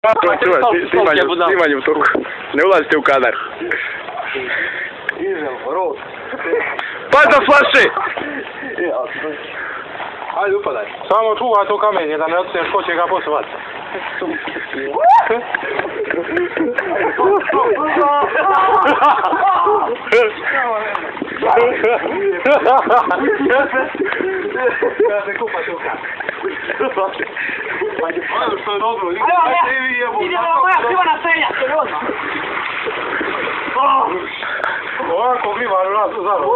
Snimanje u toku. Ne ulazite u kadar. Pa za flaše! Ajde upadaj. Samo čuvaj to kamenje da ne odsneš ko će ga posuvati. Kada se kupate u kamen. Ajde, što je dobro. Idemo moja krivana srednja, to je odmah. Ovako glima nas zavrlo.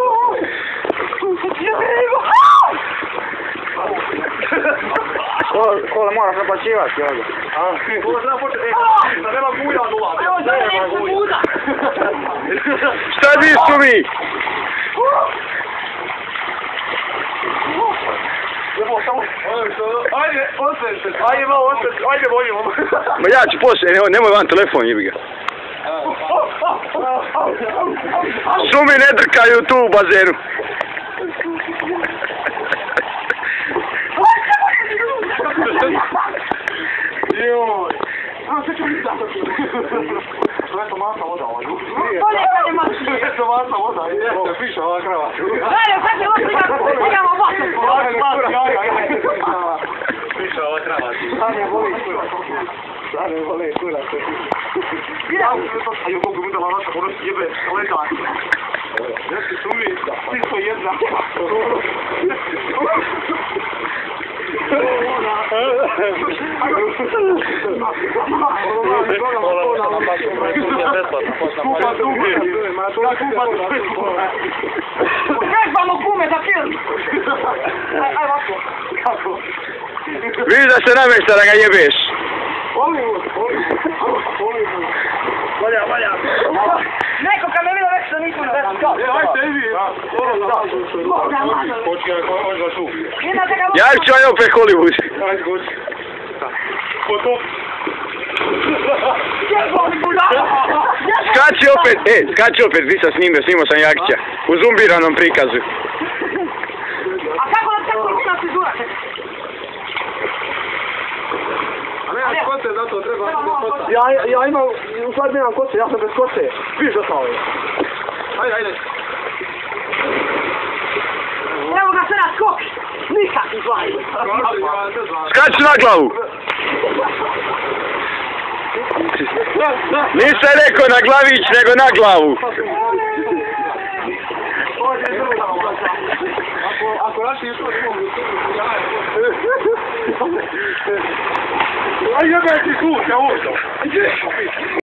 Kola moraš naplaćivati ovdje. Kola treba početi, da nema guja nula. Evo, da nema guja. Šta nisu mi? Ajde, osveć se. Ajde, malo osveć. Ajde, volimo. Ma ja ću poslije, nemoj van telefon, jebi ga. Šumi ne drkaju tu u bazenu. Joj. Sve ću biti tako. Sve to masa voda ovdje. Bolje kad je maši. Sve to masa voda. Jeste, piše ova krava. Ajde, sad je ovo imamo vasu. Piše ova krava. Sada vole kura. Ajde, mogu mi da lanaša, ono si jebe, leta. Jeste, šumi, ti smo jedna. Trebamo kume za film. Aj, ovako. Vidi da se namješta da ga jebeš. Valja. Neko kad me vidio već što nismo na vesu. Ajde, idi. Počinje, on za tu. Ja ću vam opet Hollywood. Ajde, goći. Potop. Skači opet, vi sam snimao sam Jakića. U zumbiranom prikazu. A kako da tako ima frizura? A ne, koce, zato treba... Ja imam, u stvari nemam koce, ja sam bez koce. Viš da sam ovaj. Ajde. Evo ga se na skok. Nikak izvaju. Skači na glavu. Nisam rekao na glavić, nego na glavu. Ako naši išlo Aj jebe ti kut, ja uđo.